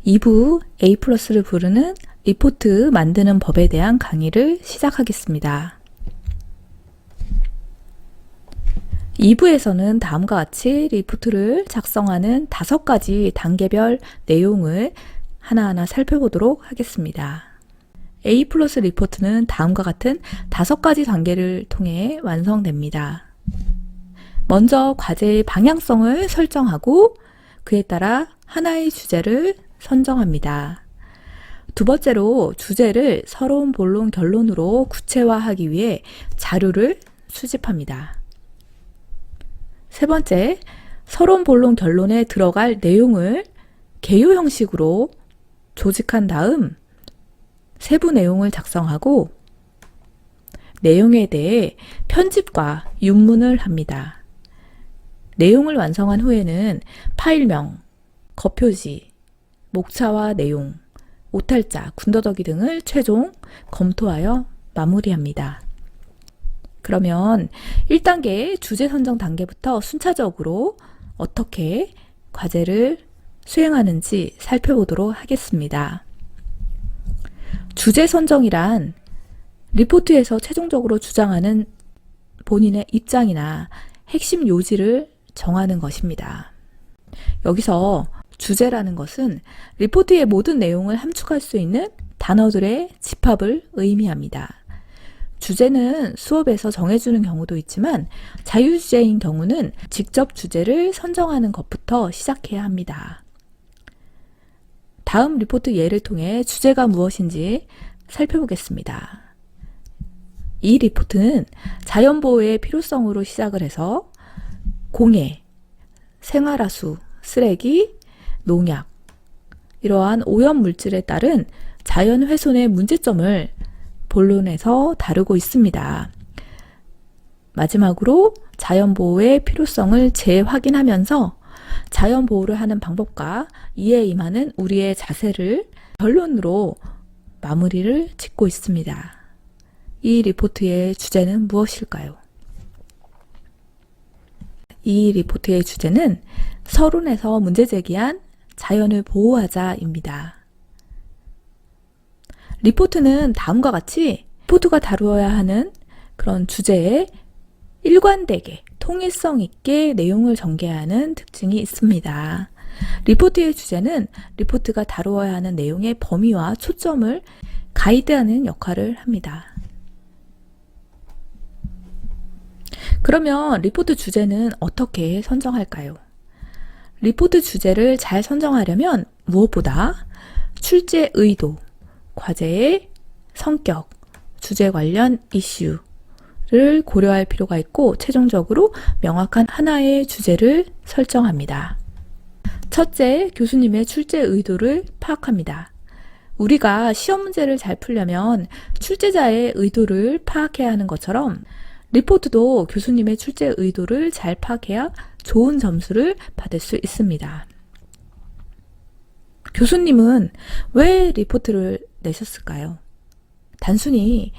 2부 A+를 부르는 리포트 만드는 법에 대한 강의를 시작하겠습니다. 2부에서는 다음과 같이 리포트를 작성하는 5가지 단계별 내용을 하나하나 살펴보도록 하겠습니다. A+ 리포트는 다음과 같은 5가지 단계를 통해 완성됩니다. 먼저 과제의 방향성을 설정하고 그에 따라 하나의 주제를 선정합니다. 두 번째로 주제를 서론, 본론, 결론으로 구체화하기 위해 자료를 수집합니다. 세 번째, 서론, 본론, 결론에 들어갈 내용을 개요 형식으로 조직한 다음 세부 내용을 작성하고 내용에 대해 편집과 윤문을 합니다. 내용을 완성한 후에는 파일명, 겉표지, 목차와 내용, 오탈자, 군더더기 등을 최종 검토하여 마무리합니다. 그러면 1단계 주제 선정 단계부터 순차적으로 어떻게 과제를 수행하는지 살펴보도록 하겠습니다. 주제 선정이란 리포트에서 최종적으로 주장하는 본인의 입장이나 핵심 요지를 정하는 것입니다. 여기서 주제라는 것은 리포트의 모든 내용을 함축할 수 있는 단어들의 집합을 의미합니다. 주제는 수업에서 정해주는 경우도 있지만 자유주제인 경우는 직접 주제를 선정하는 것부터 시작해야 합니다. 다음 리포트 예를 통해 주제가 무엇인지 살펴보겠습니다. 이 리포트는 자연보호의 필요성으로 시작을 해서 공해, 생활하수, 쓰레기, 농약, 이러한 오염물질에 따른 자연훼손의 문제점을 본론에서 다루고 있습니다. 마지막으로 자연보호의 필요성을 재확인하면서 자연보호를 하는 방법과 이에 임하는 우리의 자세를 결론으로 마무리를 짓고 있습니다. 이 리포트의 주제는 무엇일까요? 이 리포트의 주제는 서론에서 문제 제기한 자연을 보호하자입니다. 리포트는 다음과 같이 리포트가 다루어야 하는 그런 주제에 일관되게 통일성 있게 내용을 전개하는 특징이 있습니다. 리포트의 주제는 리포트가 다루어야 하는 내용의 범위와 초점을 가이드하는 역할을 합니다. 그러면 리포트 주제는 어떻게 선정할까요? 리포트 주제를 잘 선정하려면 무엇보다 출제 의도, 과제의 성격, 주제 관련 이슈를 고려할 필요가 있고 최종적으로 명확한 하나의 주제를 설정합니다. 첫째, 교수님의 출제 의도를 파악합니다. 우리가 시험 문제를 잘 풀려면 출제자의 의도를 파악해야 하는 것처럼 리포트도 교수님의 출제 의도를 잘 파악해야 좋은 점수를 받을 수 있습니다. 교수님은 왜 리포트를 내셨을까요? 단순히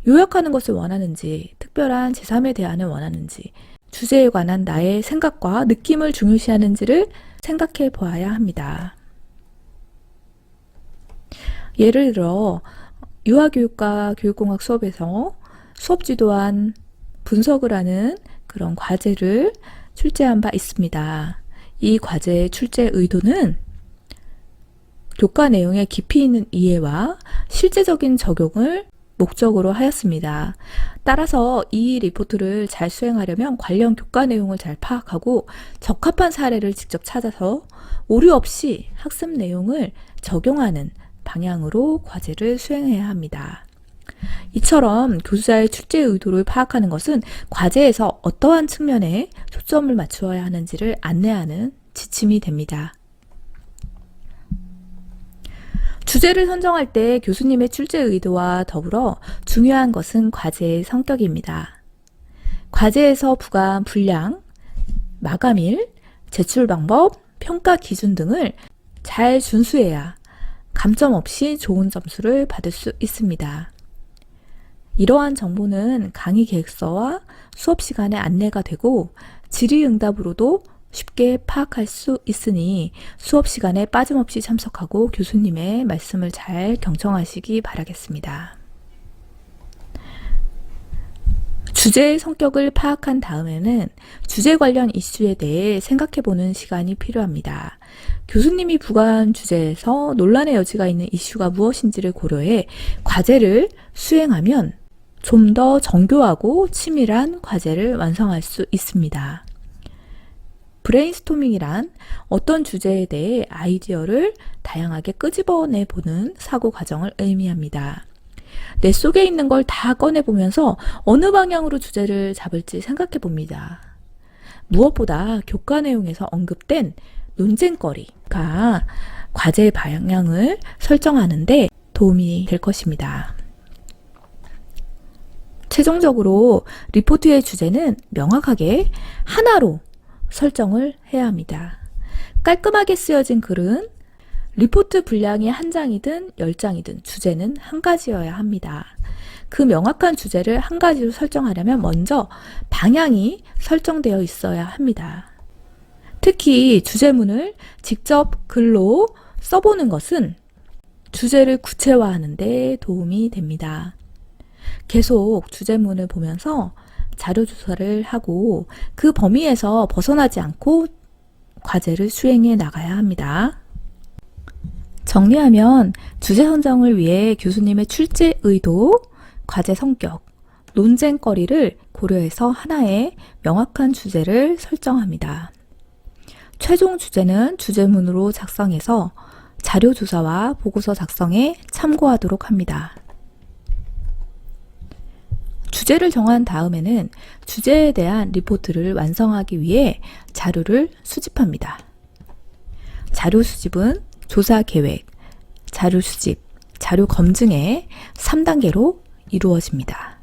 요약하는 것을 원하는지, 특별한 제3의 대안을 원하는지, 주제에 관한 나의 생각과 느낌을 중요시하는지를 생각해 보아야 합니다. 예를 들어 유아교육과 교육공학 수업에서 수업 지도안 분석을 하는 그런 과제를 출제한 바 있습니다. 이 과제의 출제 의도는 교과 내용의 깊이 있는 이해와 실제적인 적용을 목적으로 하였습니다. 따라서 이 리포트를 잘 수행하려면 관련 교과 내용을 잘 파악하고 적합한 사례를 직접 찾아서 오류 없이 학습 내용을 적용하는 방향으로 과제를 수행해야 합니다. 이처럼 교수자의 출제 의도를 파악하는 것은 과제에서 어떠한 측면에 초점을 맞추어야 하는지를 안내하는 지침이 됩니다. 주제를 선정할 때 교수님의 출제 의도와 더불어 중요한 것은 과제의 성격입니다. 과제에서 부과한 분량, 마감일, 제출 방법, 평가 기준 등을 잘 준수해야 감점 없이 좋은 점수를 받을 수 있습니다. 이러한 정보는 강의 계획서와 수업 시간에 안내가 되고 질의응답으로도 쉽게 파악할 수 있으니 수업 시간에 빠짐없이 참석하고 교수님의 말씀을 잘 경청하시기 바라겠습니다. 주제의 성격을 파악한 다음에는 주제 관련 이슈에 대해 생각해보는 시간이 필요합니다. 교수님이 부과한 주제에서 논란의 여지가 있는 이슈가 무엇인지를 고려해 과제를 수행하면 좀 더 정교하고 치밀한 과제를 완성할 수 있습니다. 브레인스토밍이란 어떤 주제에 대해 아이디어를 다양하게 끄집어내보는 사고 과정을 의미합니다. 내 속에 있는 걸 다 꺼내보면서 어느 방향으로 주제를 잡을지 생각해봅니다. 무엇보다 교과 내용에서 언급된 논쟁거리가 과제의 방향을 설정하는데 도움이 될 것입니다. 최종적으로 리포트의 주제는 명확하게 하나로 설정을 해야 합니다. 깔끔하게 쓰여진 글은 리포트 분량이 한 장이든 10장이든 주제는 한 가지여야 합니다. 그 명확한 주제를 한 가지로 설정하려면 먼저 방향이 설정되어 있어야 합니다. 특히 주제문을 직접 글로 써보는 것은 주제를 구체화하는 데 도움이 됩니다. 계속 주제문을 보면서 자료 조사를 하고 그 범위에서 벗어나지 않고 과제를 수행해 나가야 합니다. 정리하면 주제 선정을 위해 교수님의 출제 의도, 과제 성격, 논쟁거리를 고려해서 하나의 명확한 주제를 설정합니다. 최종 주제는 주제문으로 작성해서 자료 조사와 보고서 작성에 참고하도록 합니다. 주제를 정한 다음에는 주제에 대한 리포트를 완성하기 위해 자료를 수집합니다. 자료 수집은 조사 계획, 자료 수집, 자료 검증의 3단계로 이루어집니다.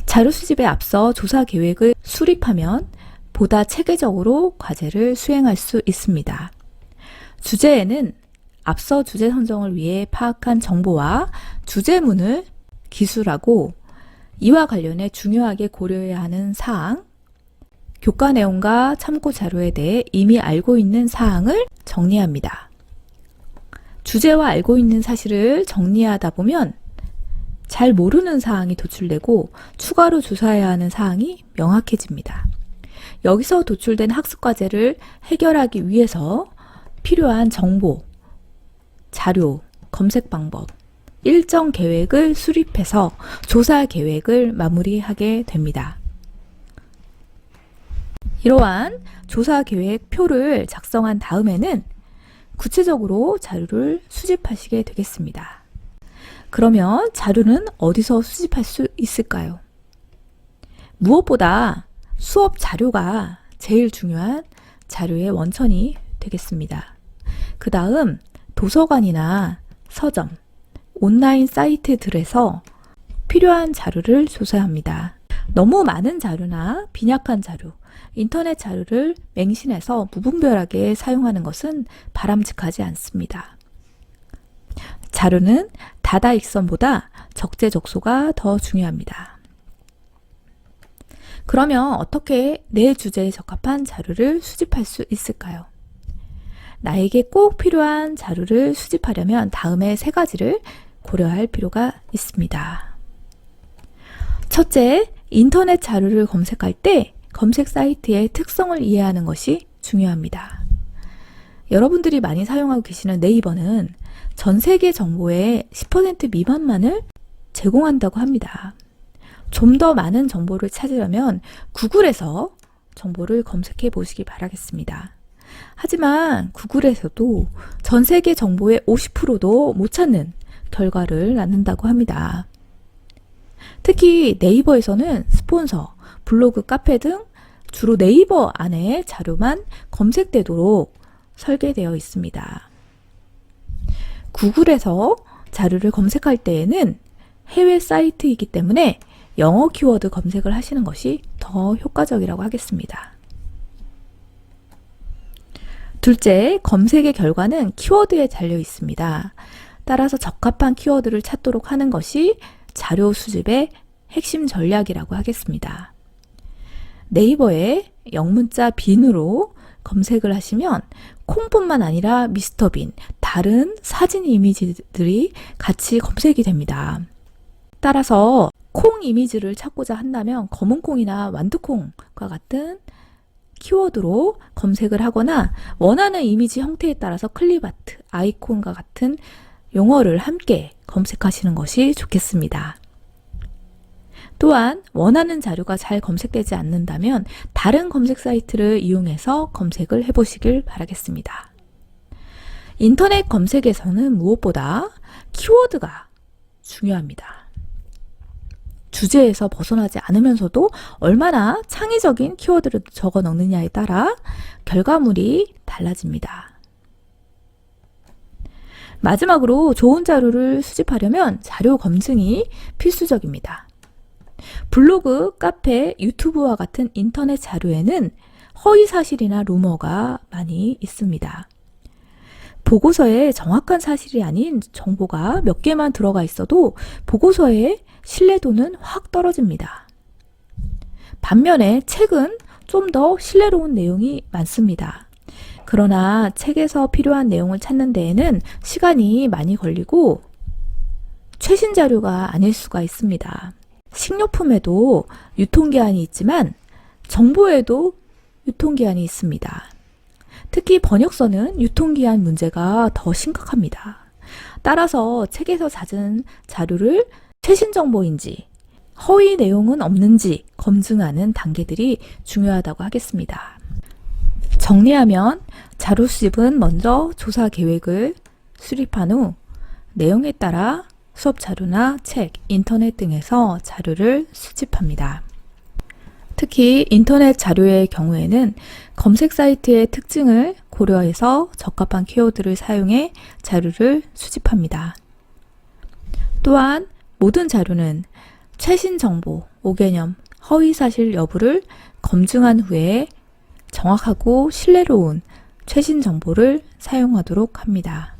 자료 수집에 앞서 조사 계획을 수립하면 보다 체계적으로 과제를 수행할 수 있습니다. 주제에는 앞서 주제 선정을 위해 파악한 정보와 주제문을 기술하고 이와 관련해 중요하게 고려해야 하는 사항, 교과 내용과 참고 자료에 대해 이미 알고 있는 사항을 정리합니다. 주제와 알고 있는 사실을 정리하다 보면 잘 모르는 사항이 도출되고 추가로 조사해야 하는 사항이 명확해집니다. 여기서 도출된 학습과제를 해결하기 위해서 필요한 정보, 자료, 검색 방법, 일정 계획을 수립해서 조사 계획을 마무리하게 됩니다. 이러한 조사 계획 표를 작성한 다음에는 구체적으로 자료를 수집하시게 되겠습니다. 그러면 자료는 어디서 수집할 수 있을까요? 무엇보다 수업 자료가 제일 중요한 자료의 원천이 되겠습니다. 그 다음 도서관이나 서점, 온라인 사이트들에서 필요한 자료를 조사합니다. 너무 많은 자료나 빈약한 자료, 인터넷 자료를 맹신해서 무분별하게 사용하는 것은 바람직하지 않습니다. 자료는 다다익선보다 적재적소가 더 중요합니다. 그러면 어떻게 내 주제에 적합한 자료를 수집할 수 있을까요? 나에게 꼭 필요한 자료를 수집하려면 다음의 3가지를 고려할 필요가 있습니다. 첫째, 인터넷 자료를 검색할 때 검색 사이트의 특성을 이해하는 것이 중요합니다. 여러분들이 많이 사용하고 계시는 네이버는 전 세계 정보의 10% 미만만을 제공한다고 합니다. 좀 더 많은 정보를 찾으려면 구글에서 정보를 검색해 보시기 바라겠습니다. 하지만 구글에서도 전 세계 정보의 50%도 못 찾는 결과를 낳는다고 합니다. 특히 네이버에서는 스폰서, 블로그, 카페 등 주로 네이버 안에 자료만 검색되도록 설계되어 있습니다. 구글에서 자료를 검색할 때에는 해외 사이트이기 때문에 영어 키워드 검색을 하시는 것이 더 효과적이라고 하겠습니다. 둘째, 검색의 결과는 키워드에 달려 있습니다. 따라서 적합한 키워드를 찾도록 하는 것이 자료 수집의 핵심 전략이라고 하겠습니다. 네이버에 영문자 빈으로 검색을 하시면 콩뿐만 아니라 미스터 빈, 다른 사진 이미지들이 같이 검색이 됩니다. 따라서 콩 이미지를 찾고자 한다면 검은콩이나 완두콩과 같은 키워드로 검색을 하거나 원하는 이미지 형태에 따라서 클립아트, 아이콘과 같은 용어를 함께 검색하시는 것이 좋겠습니다. 또한 원하는 자료가 잘 검색되지 않는다면 다른 검색 사이트를 이용해서 검색을 해보시길 바라겠습니다. 인터넷 검색에서는 무엇보다 키워드가 중요합니다. 주제에서 벗어나지 않으면서도 얼마나 창의적인 키워드를 적어 넣느냐에 따라 결과물이 달라집니다. 마지막으로 좋은 자료를 수집하려면 자료 검증이 필수적입니다. 블로그, 카페, 유튜브와 같은 인터넷 자료에는 허위 사실이나 루머가 많이 있습니다. 보고서에 정확한 사실이 아닌 정보가 몇 개만 들어가 있어도 보고서의 신뢰도는 확 떨어집니다. 반면에 책은 좀 더 신뢰로운 내용이 많습니다. 그러나 책에서 필요한 내용을 찾는 데에는 시간이 많이 걸리고 최신 자료가 아닐 수가 있습니다. 식료품에도 유통기한이 있지만 정보에도 유통기한이 있습니다. 특히 번역서는 유통기한 문제가 더 심각합니다. 따라서 책에서 찾은 자료를 최신 정보인지 허위 내용은 없는지 검증하는 단계들이 중요하다고 하겠습니다. 정리하면 자료 수집은 먼저 조사 계획을 수립한 후 내용에 따라 수업 자료나 책, 인터넷 등에서 자료를 수집합니다. 특히 인터넷 자료의 경우에는 검색 사이트의 특징을 고려해서 적합한 키워드를 사용해 자료를 수집합니다. 또한 모든 자료는 최신 정보, 오개념, 허위 사실 여부를 검증한 후에 정확하고 신뢰로운 최신 정보를 사용하도록 합니다.